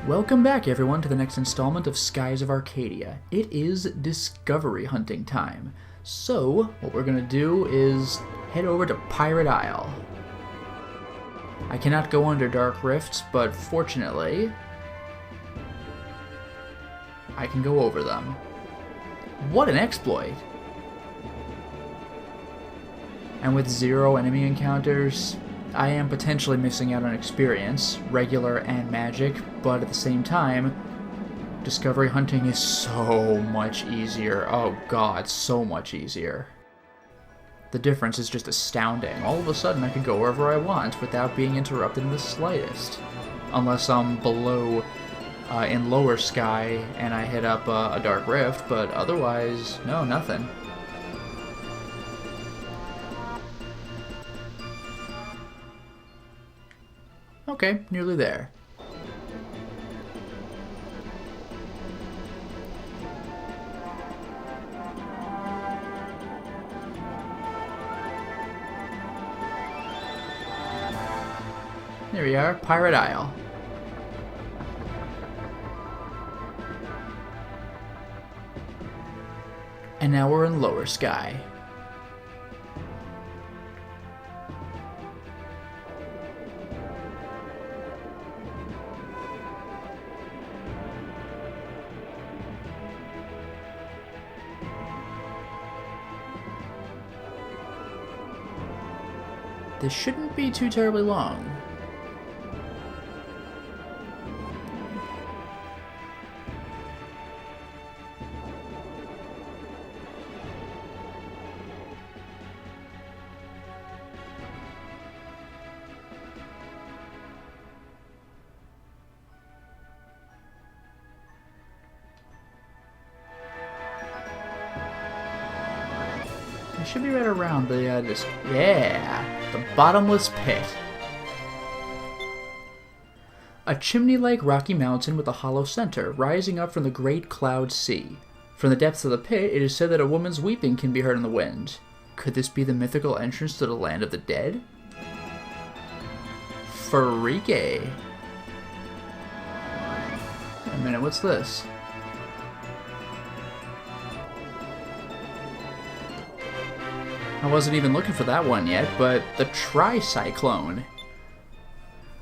Welcome back, everyone, to the next installment of Skies of Arcadia. It is discovery hunting time. So, what we're going to do is head over to Pirate Isle. I cannot go under Dark Rifts, but fortunately, I can go over them. What an exploit! And with 0 enemy encounters, I am potentially missing out on experience, regular and magic, but at the same time, discovery hunting is so much easier. Oh god, so much easier. The difference is just astounding. All of a sudden I can go wherever I want without being interrupted in the slightest. Unless I'm below in lower sky and I hit up a dark rift, but otherwise, no, nothing. Okay, nearly there. There we are, Pirate Isle. And now we're in lower sky. This shouldn't be too terribly long. It should be right around the, the bottomless pit. A chimney-like rocky mountain with a hollow center, rising up from the great cloud sea. From the depths of the pit, it is said that a woman's weeping can be heard in the wind. Could this be the mythical entrance to the land of the dead? Freaky. A minute, what's this? I wasn't even looking for that one yet, but the Tricyclone.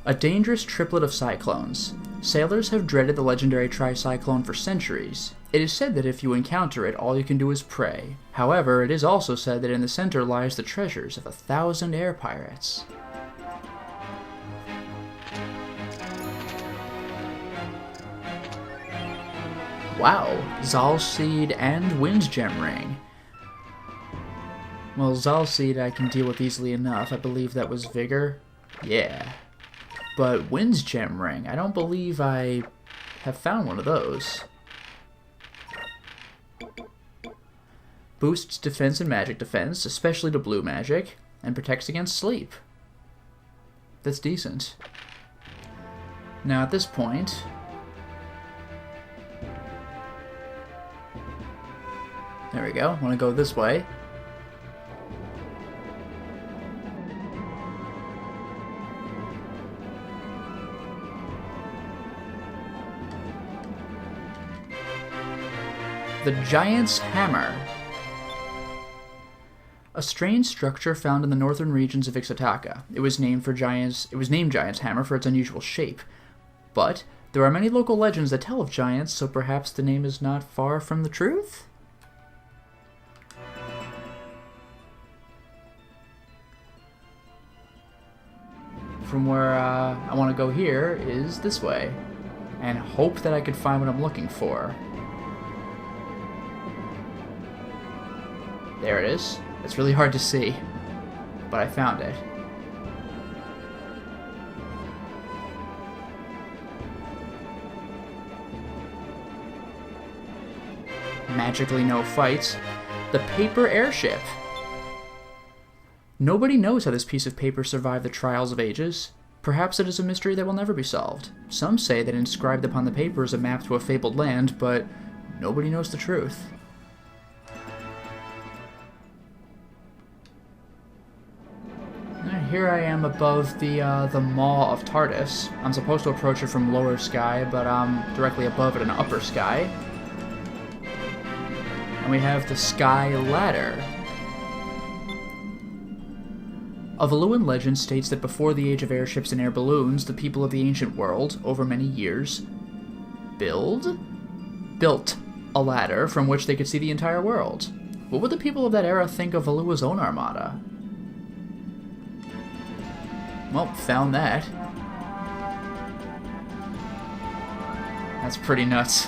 A dangerous triplet of cyclones. Sailors have dreaded the legendary Tricyclone for centuries. It is said that if you encounter it, all you can do is pray. However, it is also said that in the center lies the treasures of 1,000 air pirates. Wow, Zal Seed and Wind Gem Ring. Well, Zal Seed I can deal with easily enough. I believe that was Vigor. Yeah. But Wind's Gem Ring, I don't believe I have found one of those. Boosts defense and magic defense, especially to blue magic, and protects against sleep. That's decent. Now at this point, there we go. Want to go this way. The Giant's Hammer. A strange structure found in the northern regions of Ixotaka. It was named Giant's Hammer for its unusual shape. But there are many local legends that tell of giants, so perhaps the name is not far from the truth? From where I want to go here is this way, and hope that I could find what I'm looking for. There it is. It's really hard to see, but I found it. Magically no fights. The paper airship. Nobody knows how this piece of paper survived the trials of ages. Perhaps it is a mystery that will never be solved. Some say that inscribed upon the paper is a map to a fabled land, but nobody knows the truth. here I am above the Maw of Tardis. I'm supposed to approach it from lower sky, but I'm directly above it in upper sky. And we have the Sky Ladder. A Valuan legend states that before the age of airships and air balloons, the people of the ancient world, over many years, built a ladder from which they could see the entire world. What would the people of that era think of Valua's own armada? Well, found that. That's pretty nuts.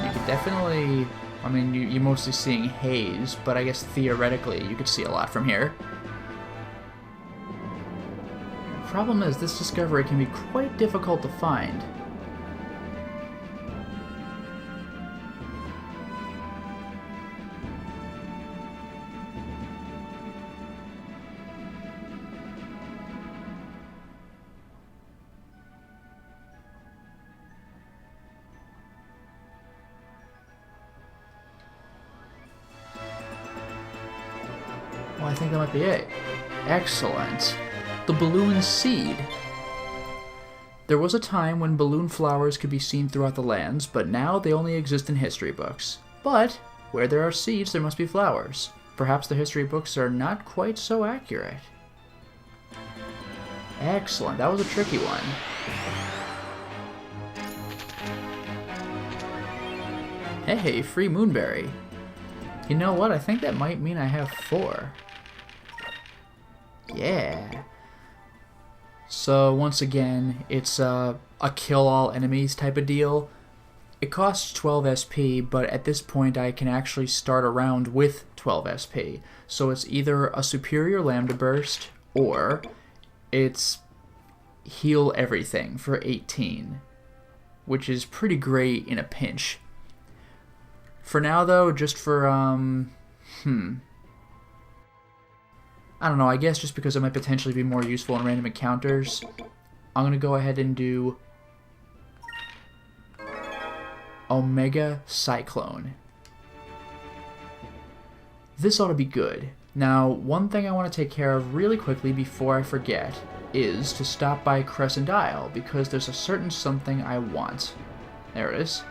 You could definitely... I mean, you're mostly seeing haze, but I guess theoretically you could see a lot from here. The problem is, this discovery can be quite difficult to find. Well, I think that might be it. Excellent. The balloon seed. There was a time when balloon flowers could be seen throughout the lands, but now they only exist in history books. But where there are seeds, there must be flowers. Perhaps the history books are not quite so accurate. Excellent. That was a tricky one. Hey, free moonberry. You know what? I think that might mean I have 4. Yeah. So once again, it's a kill all enemies type of deal. It costs 12 SP, but at this point I can actually start a round with 12 SP. So it's either a superior Lambda Burst, or it's heal everything for 18. Which is pretty great in a pinch. For now though, just for, I don't know, I guess just because it might potentially be more useful in random encounters, I'm going to go ahead and do Omega Cyclone. This ought to be good. Now, one thing I want to take care of really quickly before I forget is to stop by Crescent Isle, because there's a certain something I want. There it is.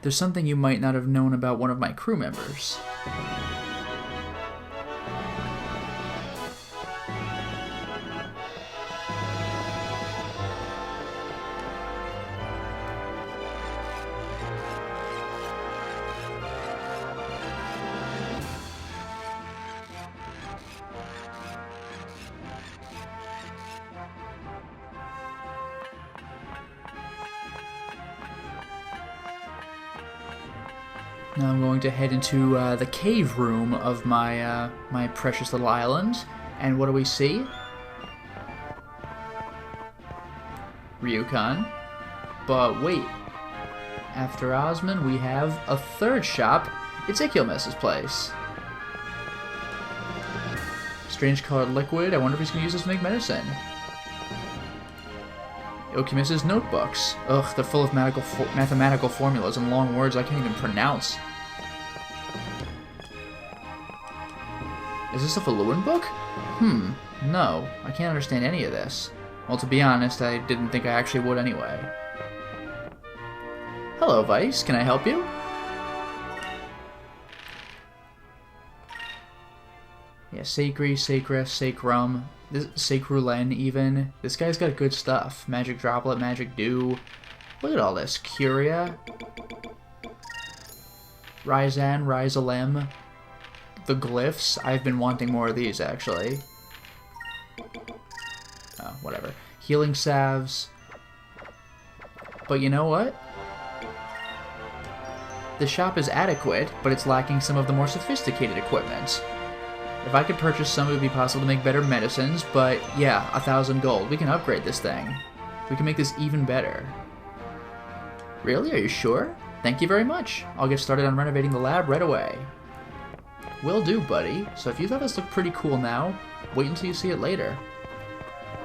There's something you might not have known about one of my crew members. Now I'm going to head into the cave room of my my precious little island, and what do we see? Ryukan. But wait, after Osmond we have a third shop. It's Ilchymis' place. Strange colored liquid. I wonder if he's going to use this to make medicine. Ilchymis' notebooks. Ugh, they're full of mathematical formulas and long words I can't even pronounce. Is this a Valuan book? No, I can't understand any of this. Well, to be honest, I didn't think I actually would anyway. Hello, Vice. Can I help you? Yeah, Sacri, Sacra, Sacrum, Sacrulen even. This guy's got good stuff. Magic Droplet, Magic Dew. Look at all this. Curia. Ryzan, Ryzalem. The glyphs. I've been wanting more of these, actually. Oh, whatever. Healing salves. But you know what? The shop is adequate, but it's lacking some of the more sophisticated equipment. If I could purchase some, it would be possible to make better medicines, but yeah, 1,000 gold. We can upgrade this thing. We can make this even better. Really? Are you sure? Thank you very much. I'll get started on renovating the lab right away. Will do, buddy. So if you thought this looked pretty cool now, wait until you see it later.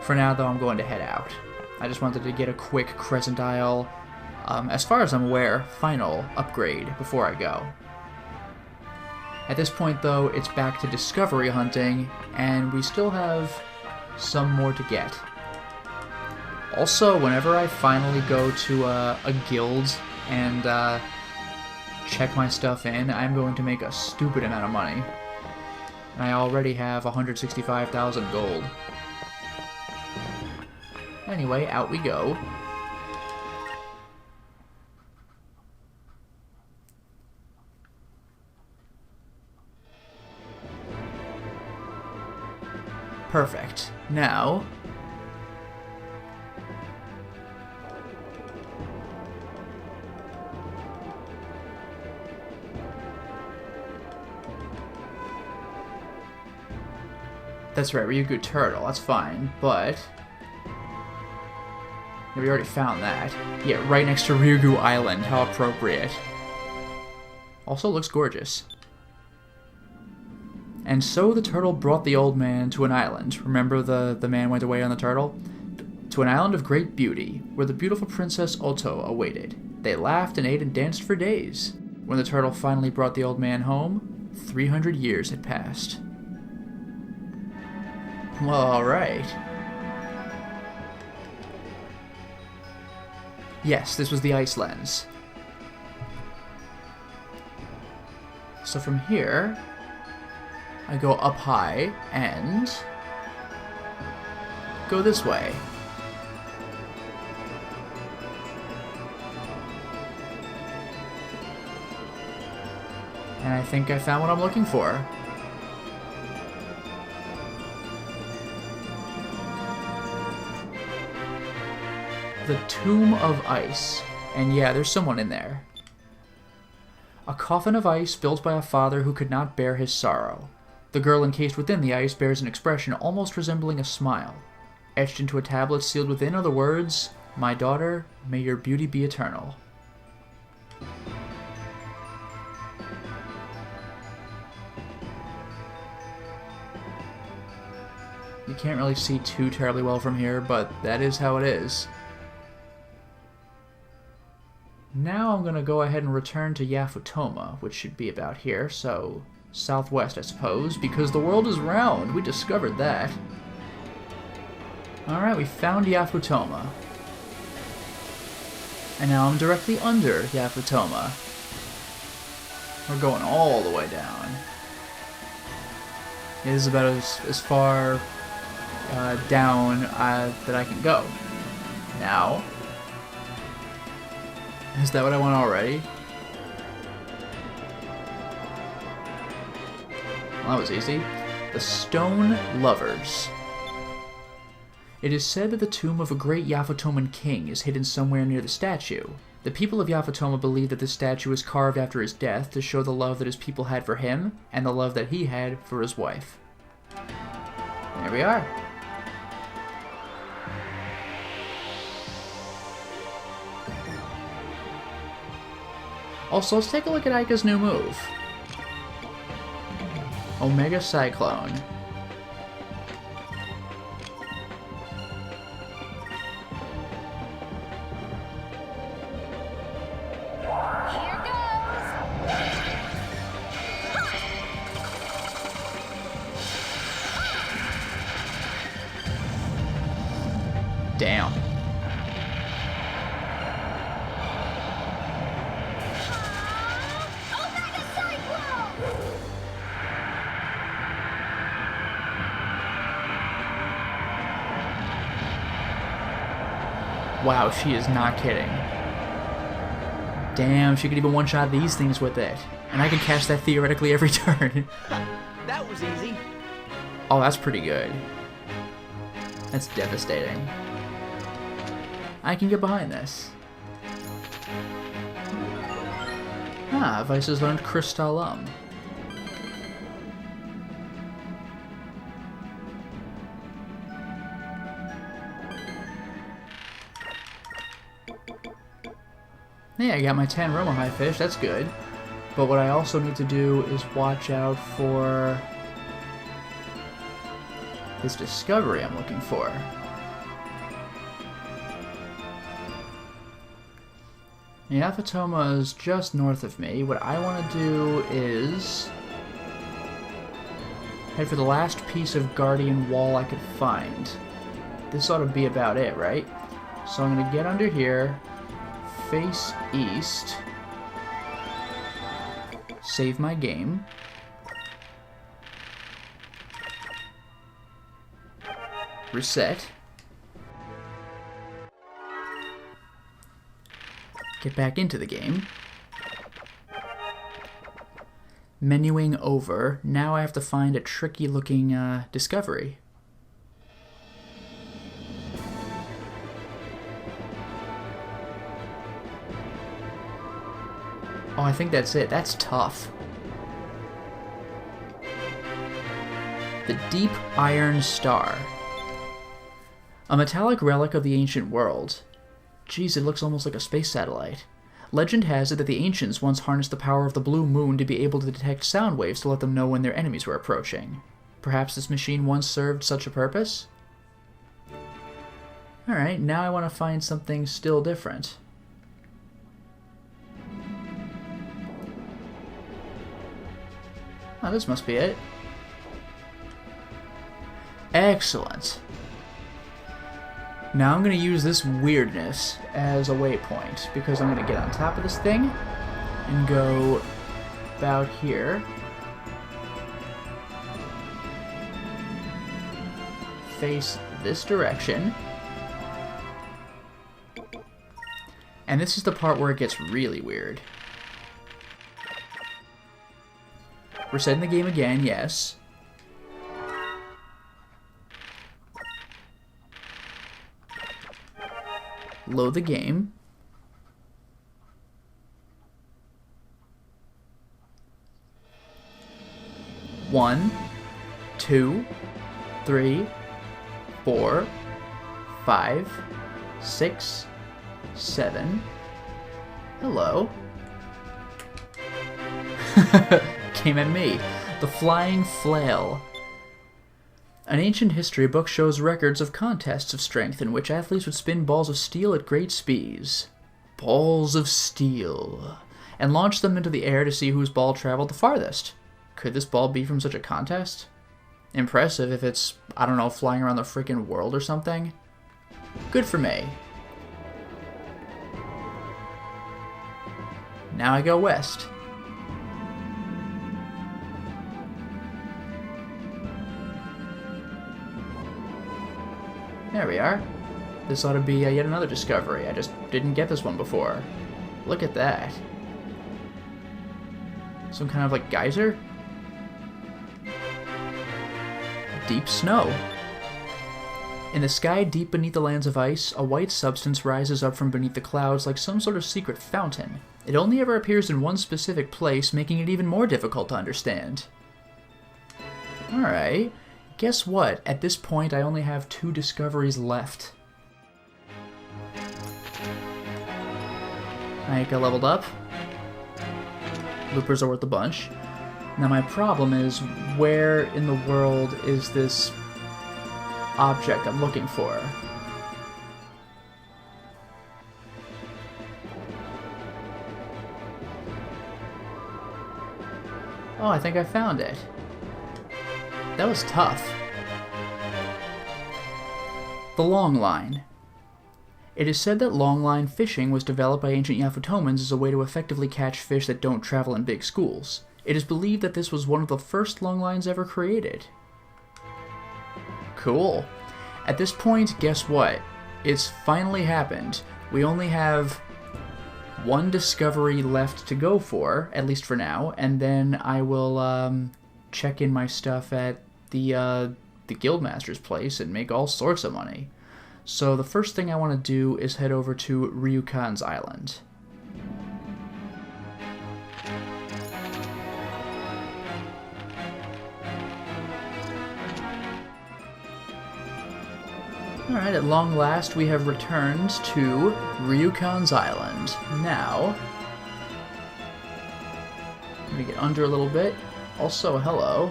For now, though, I'm going to head out. I just wanted to get a quick Crescent Isle, as far as I'm aware, final upgrade before I go. At this point, though, it's back to discovery hunting, and we still have some more to get. Also, whenever I finally go to a guild and check my stuff in, I'm going to make a stupid amount of money. And I already have 165,000 gold. Anyway, out we go. Perfect. Now... That's right, Ryugu Turtle, that's fine, but... We already found that. Yeah, right next to Ryugu Island, how appropriate. Also looks gorgeous. And so the turtle brought the old man to an island. Remember the man went away on the turtle? To an island of great beauty, where the beautiful Princess Oto awaited. They laughed and ate and danced for days. When the turtle finally brought the old man home, 300 years had passed. Well, alright. Yes, this was the ice lens. So from here, I go up high and go this way. And I think I found what I'm looking for. The Tomb of Ice. And yeah, there's someone in there. A coffin of ice built by a father who could not bear his sorrow. The girl encased within the ice bears an expression almost resembling a smile. Etched into a tablet sealed within are the words, "My daughter, may your beauty be eternal." You can't really see too terribly well from here, but that is how it is. Now I'm going to go ahead and return to Yafutoma, which should be about here, so southwest I suppose, because the world is round. We discovered that. Alright, we found Yafutoma. And now I'm directly under Yafutoma. We're going all the way down. It is about as far down that I can go. Now... Is that what I want already? Well, that was easy. The Stone Lovers. It is said that the tomb of a great Yafutoman king is hidden somewhere near the statue. The people of Yafutoma believe that this statue was carved after his death to show the love that his people had for him and the love that he had for his wife. There we are. Also, let's take a look at Aika's new move. Omega Cyclone. Here goes. Damn. Wow, she is not kidding. Damn, she could even one-shot these things with it. And I can catch that theoretically every turn. That was easy. Oh, that's pretty good. That's devastating. I can get behind this. Ah, Vice has learned Crystallum. Yeah, I got my 10 Roma High Fish, that's good. But what I also need to do is watch out for this discovery I'm looking for. Yafutoma is just north of me. What I want to do is Head for the last piece of guardian wall I could find. This ought to be about it, right? So I'm going to get under here, face east, save my game. Reset. Get back into the game. Menuing over. Now I have to find a tricky looking discovery. Oh, I think that's it. That's tough. The Deep Iron Star. A metallic relic of the ancient world. Geez, it looks almost like a space satellite. Legend has it that the ancients once harnessed the power of the blue moon to be able to detect sound waves to let them know when their enemies were approaching. Perhaps this machine once served such a purpose? Alright, now I want to find something still different. Oh, this must be it. Excellent. Now I'm going to use this weirdness as a waypoint, because I'm going to get on top of this thing and go about here. Face this direction. And this is the part where it gets really weird. We're setting the game again, yes. Load the game. One, 2, 3, 4, 5, 6, 7. Hello. Came at me. The Flying Flail. An ancient history book shows records of contests of strength in which athletes would spin balls of steel at great speeds. Balls of steel. And launch them into the air to see whose ball traveled the farthest. Could this ball be from such a contest? Impressive if it's, I don't know, flying around the freaking world or something. Good for me. Now I go west. There we are. This ought to be yet another discovery. I just didn't get this one before. Look at that. Some kind of like geyser? Deep snow. In the sky deep beneath the lands of ice, a white substance rises up from beneath the clouds like some sort of secret fountain. It only ever appears in one specific place, making it even more difficult to understand. Alright. Guess what? At this point, I only have 2 discoveries left. Aika leveled up. Loopers are worth a bunch. Now my problem is, where in the world is this object I'm looking for? Oh, I think I found it. That was tough. The long line. It is said that longline fishing was developed by ancient Yafutomans as a way to effectively catch fish that don't travel in big schools. It is believed that this was one of the first longlines ever created. Cool. At this point, guess what? It's finally happened. We only have 1 discovery left to go for, at least for now, and then I will check in my stuff at the Guildmaster's place and make all sorts of money. So the first thing I want to do is head over to Ryukan's island. Alright, at long last we have returned to Ryukan's island. Now, let me get under a little bit. Also, hello.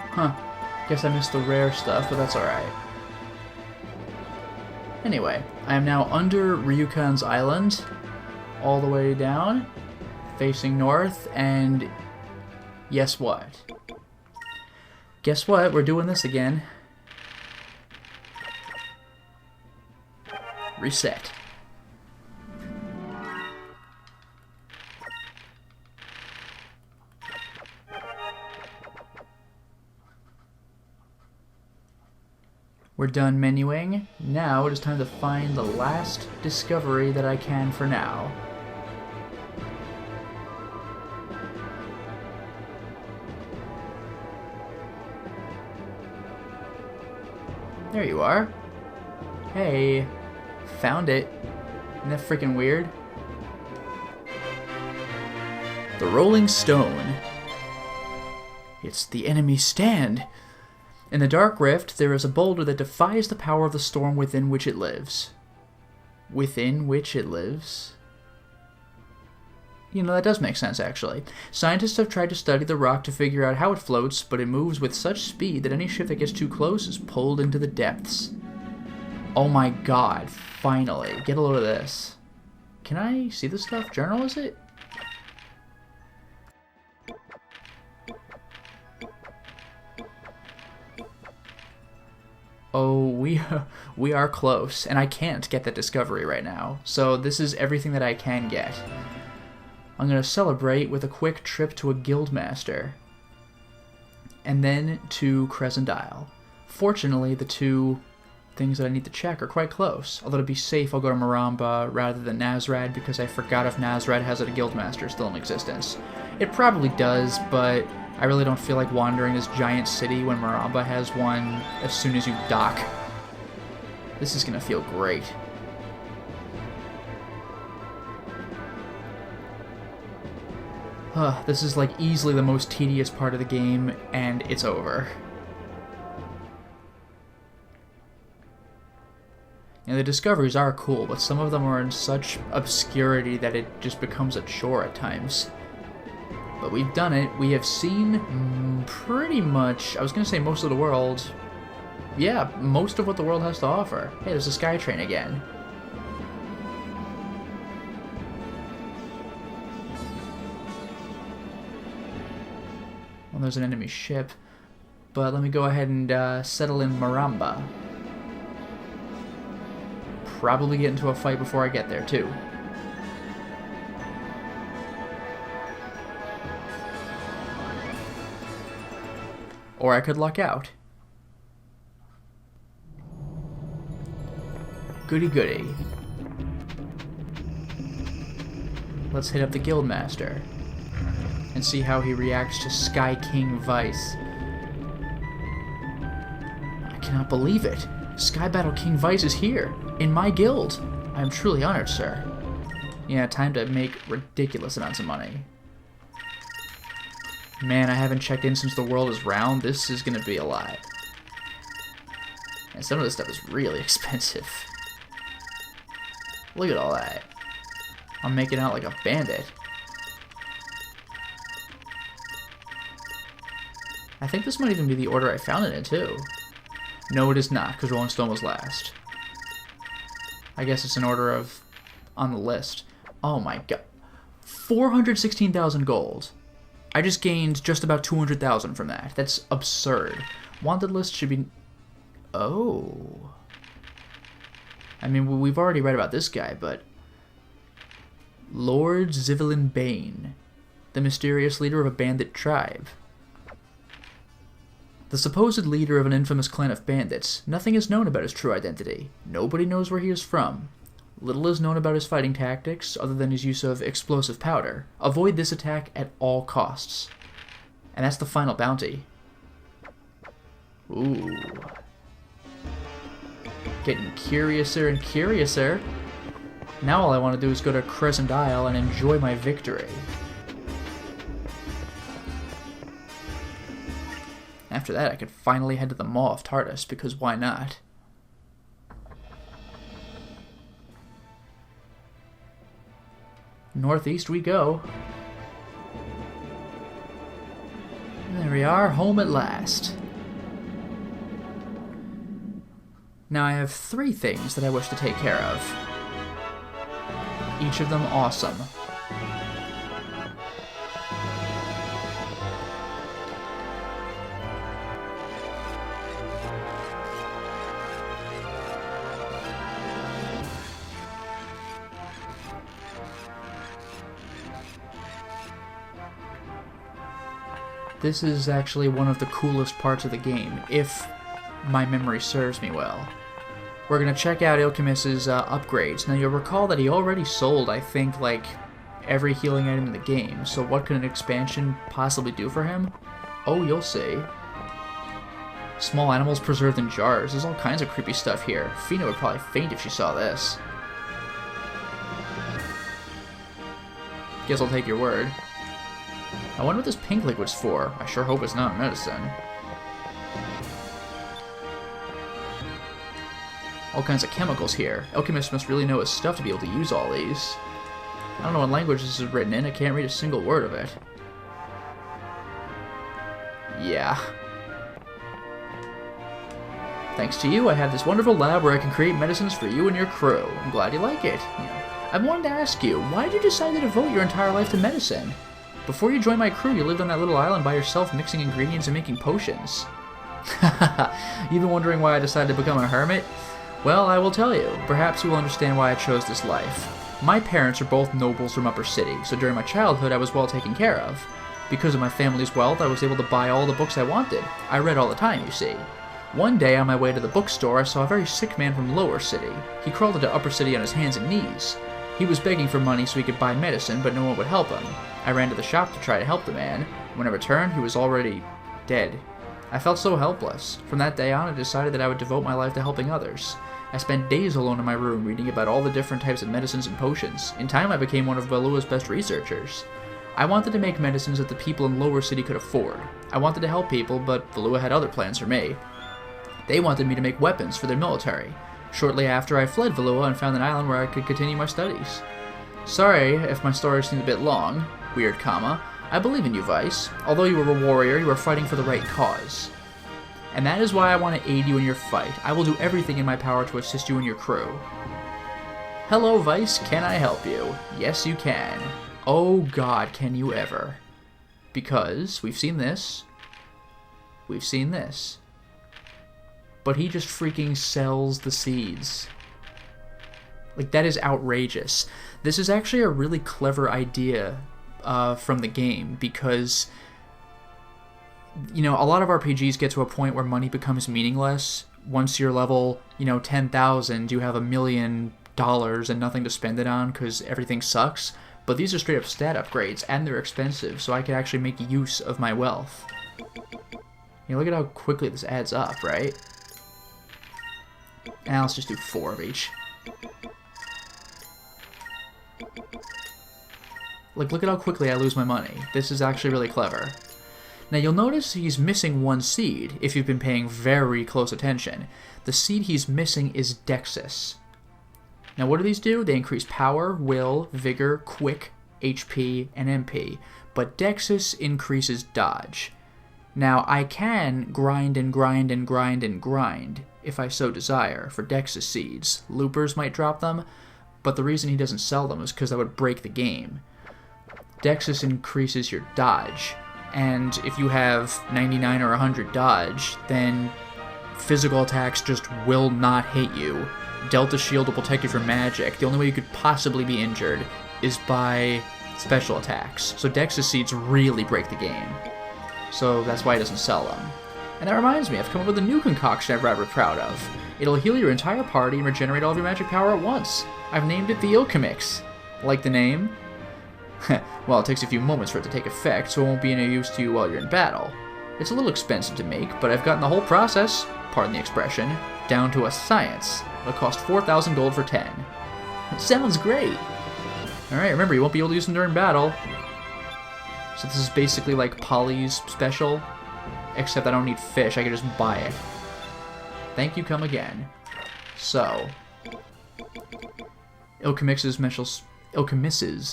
Huh. Guess I missed the rare stuff, but that's alright. Anyway, I am now under Ryukan's island. all the way down, facing north, and guess what? Guess what? We're doing this again. Reset. We're done menuing. Now it is time to find the last discovery that I can for now. There you are. Hey, found it. Isn't that freaking weird? The Rolling Stone. It's the enemy's stand. In the Dark Rift, there is a boulder that defies the power of the storm within which it lives. Within which it lives? You know, that does make sense, actually. Scientists have tried to study the rock to figure out how it floats, but it moves with such speed that any ship that gets too close is pulled into the depths. Oh my god, finally. Get a load of this. Can I see this stuff? Journal, is it? Oh, we are close, and I can't get that discovery right now. So this is everything that I can get. I'm going to celebrate with a quick trip to a guildmaster, and then to Crescent Isle. Fortunately, the two things that I need to check are quite close. Although to be safe, I'll go to Maramba rather than Nazrad, because I forgot if Nazrad has a guildmaster still in existence. It probably does, but I really don't feel like wandering this giant city when Maramba has one as soon as you dock. This is going to feel great. This is like easily the most tedious part of the game, and it's over. And the discoveries are cool, but some of them are in such obscurity that it just becomes a chore at times. But we've done it. We have seen pretty much, I was going to say most of the world. Yeah, most of what the world has to offer. Hey, there's a SkyTrain again. Well, there's an enemy ship. But let me go ahead and settle in Maramba. Probably get into a fight before I get there, too. Or I could luck out. Goody goody. Let's hit up the Guildmaster and see how he reacts to Sky King Vice. I cannot believe it. Sky Battle King Vice is here, in my guild. I am truly honored, sir. Yeah, time to make ridiculous amounts of money. Man, I haven't checked in since the world is round. This is going to be a lot. And some of this stuff is really expensive. Look at all that. I'm making out like a bandit. I think this might even be the order I found it in, too. No, it is not, because Rolling Stone was last. I guess it's an order of... on the list. Oh my god. 416,000 gold. I just gained just about 200,000 from that. That's absurd. Wanted list should be... Oh. I mean, we've already read about this guy, but... Lord Zivelin Bane. The mysterious leader of a bandit tribe. The supposed leader of an infamous clan of bandits. Nothing is known about his true identity. Nobody knows where he is from. Little is known about his fighting tactics, other than his use of explosive powder. Avoid this attack at all costs. And that's the final bounty. Ooh. Getting curiouser and curiouser. Now all I want to do is go to Crescent Isle and enjoy my victory. After that, I could finally head to the Maw of Tartarus, because why not? Northeast we go. There we are, home at last. Now I have 3 things that I wish to take care of. Each of them awesome. This is actually one of the coolest parts of the game, if my memory serves me well. We're going to check out Ilchymis' upgrades. Now, you'll recall that he already sold, I think, like, every healing item in the game, so what could an expansion possibly do for him? Oh, you'll see. Small animals preserved in jars. There's all kinds of creepy stuff here. Fina would probably faint if she saw this. Guess I'll take your word. I wonder what this pink liquid's for. I sure hope it's not medicine. All kinds of chemicals here. Ilchymis must really know his stuff to be able to use all these. I don't know what language this is written in. I can't read a single word of it. Yeah. Thanks to you, I have this wonderful lab where I can create medicines for you and your crew. I'm glad you like it. I wanted to ask you, why did you decide to devote your entire life to medicine? Before you joined my crew, you lived on that little island by yourself, mixing ingredients and making potions. You've been wondering why I decided to become a hermit? Well, I will tell you. Perhaps you will understand why I chose this life. My parents are both nobles from Upper City, so during my childhood I was well taken care of. Because of my family's wealth, I was able to buy all the books I wanted. I read all the time, you see. One day, on my way to the bookstore, I saw a very sick man from Lower City. He crawled into Upper City on his hands and knees. He was begging for money so he could buy medicine, but no one would help him. I ran to the shop to try to help the man. When I returned, he was already dead. I felt so helpless. From that day on, I decided that I would devote my life to helping others. I spent days alone in my room reading about all the different types of medicines and potions. In time, I became one of Valua's best researchers. I wanted to make medicines that the people in Lower City could afford. I wanted to help people, but Valua had other plans for me. They wanted me to make weapons for their military. Shortly after, I fled Valua and found an island where I could continue my studies. Sorry if my story seems a bit long. Weird comma. I believe in you, Vice. Although you were a warrior, you were fighting for the right cause. And that is why I want to aid you in your fight. I will do everything in my power to assist you and your crew. Hello, Vice. Can I help you? Yes, you can. Oh, God, can you ever? Because we've seen this. We've seen this. But he just freaking sells the seeds. Like, that is outrageous. This is actually a really clever idea from the game, because, you know, a lot of RPGs get to a point where money becomes meaningless. Once you're level, 10,000, you have $1 million and nothing to spend it on because everything sucks. But these are straight up stat upgrades, and they're expensive, so I can actually make use of my wealth. Look at how quickly this adds up, right? Now let's just do 4 of each. Like, look at how quickly I lose my money. This is actually really clever. Now, you'll notice he's missing one seed, if you've been paying very close attention. The seed he's missing is Dexis. Now, what do these do? They increase power, will, vigor, quick, HP, and MP. But Dexis increases dodge. Now, I can grind and grind and grind and grind, if I so desire, for Dexis seeds. Loopers might drop them, but the reason he doesn't sell them is because that would break the game. Dexis increases your dodge, and if you have 99 or 100 dodge, then physical attacks just will not hit you. Delta Shield will protect you from magic. The only way you could possibly be injured is by special attacks. So Dexis seeds really break the game. So that's why he doesn't sell them. And that reminds me, I've come up with a new concoction I'm rather proud of. It'll heal your entire party and regenerate all of your magic power at once. I've named it the Ilchymis. Like the name? Well, it takes a few moments for it to take effect, so it won't be any use to you while you're in battle. It's a little expensive to make, but I've gotten the whole process, pardon the expression, down to a science. It'll cost 4,000 gold for 10. That sounds great! Alright, remember, you won't be able to use them during battle. So this is basically like Polly's special, except I don't need fish, I can just buy it. Thank you, come again. So, Ilchymis'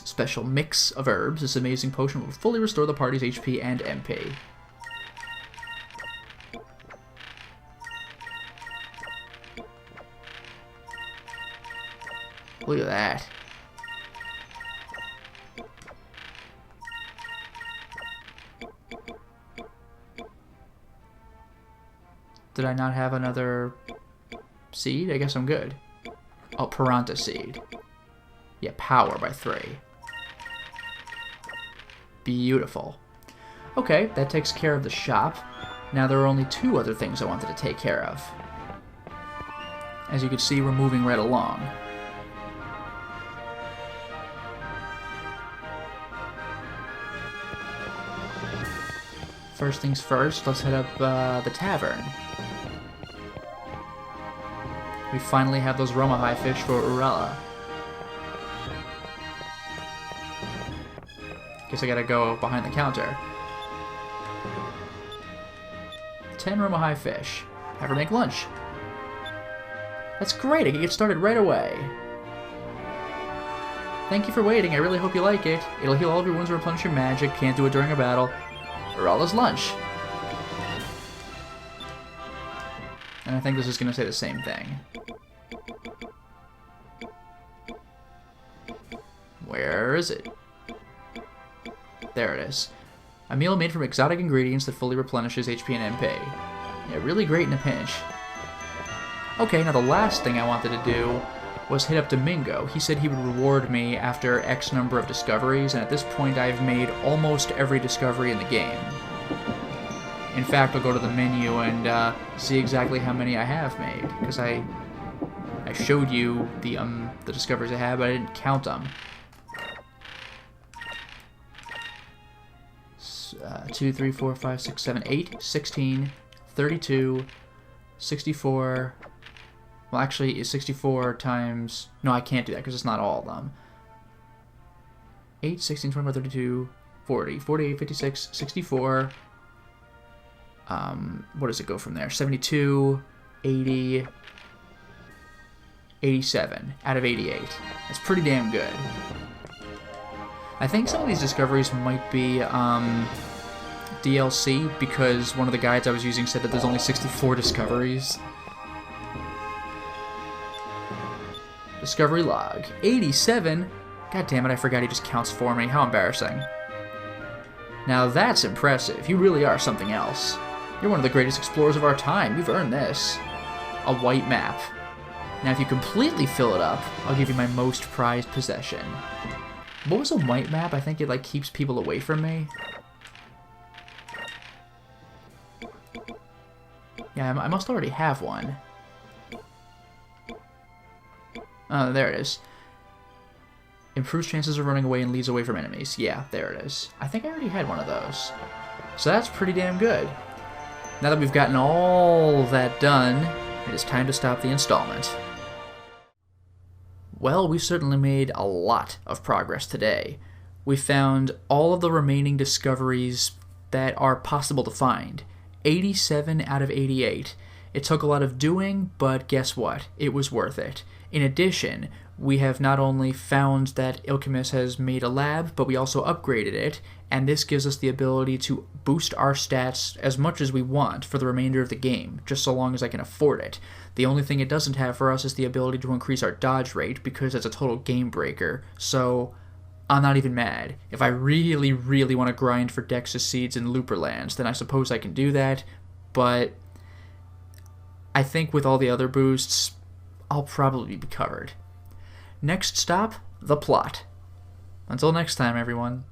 special mix of herbs. This amazing potion will fully restore the party's HP and MP. Look at that. Did I not have another seed? I guess I'm good. Oh, Piranha seed. Yeah, power by 3. Beautiful. Okay, that takes care of the shop. Now there are only 2 other things I wanted to take care of. As you can see, we're moving right along. First things first, let's head up the tavern. We finally have those Romahai fish for Urella. Guess I gotta go behind the counter. 10 Romahai fish. Have her make lunch. That's great, I can get started right away. Thank you for waiting, I really hope you like it. It'll heal all of your wounds and replenish your magic. Can't do it during a battle. Urella's lunch. And I think this is going to say the same thing. Where is it? There it is. A meal made from exotic ingredients that fully replenishes HP and MP. Yeah, really great in a pinch. Okay, now the last thing I wanted to do was hit up Domingo. He said he would reward me after X number of discoveries, and at this point I've made almost every discovery in the game. In fact, I'll go to the menu and see exactly how many I have made, because I showed you the discoveries I had, but I didn't count them. 2, 3, 4, 5, 6, 7, 8, 16, 32, 64... Well, actually, 64 times... No, I can't do that because it's not all of them. 8, 16, 24, 32, 40, 48, 56, 64. What does it go from there? 72, 80, 87 out of 88. That's pretty damn good. I think some of these discoveries might be DLC because one of the guides I was using said that there's only 64 discoveries. Discovery log. 87? God damn it, I forgot he just counts for me. How embarrassing. Now that's impressive. You really are something else. You're one of the greatest explorers of our time. You've earned this. A white map. Now if you completely fill it up, I'll give you my most prized possession. What was a white map? I think it like keeps people away from me. Yeah, I must already have one. Oh, there it is. Improves chances of running away and leads away from enemies. Yeah, there it is. I think I already had one of those. So that's pretty damn good. Now that we've gotten all that done, it is time to stop the installment. Well, we certainly made a lot of progress today. We found all of the remaining discoveries that are possible to find. 87 out of 88. It took a lot of doing, but guess what? It was worth it. In addition, we have not only found that Ilchymis has made a lab, but we also upgraded it, and this gives us the ability to boost our stats as much as we want for the remainder of the game, just so long as I can afford it. The only thing it doesn't have for us is the ability to increase our dodge rate, because it's a total game breaker, so I'm not even mad. If I really, really want to grind for Dexus Seeds and Looperlands, then I suppose I can do that, but I think with all the other boosts, I'll probably be covered. Next stop, the plot. Until next time, everyone.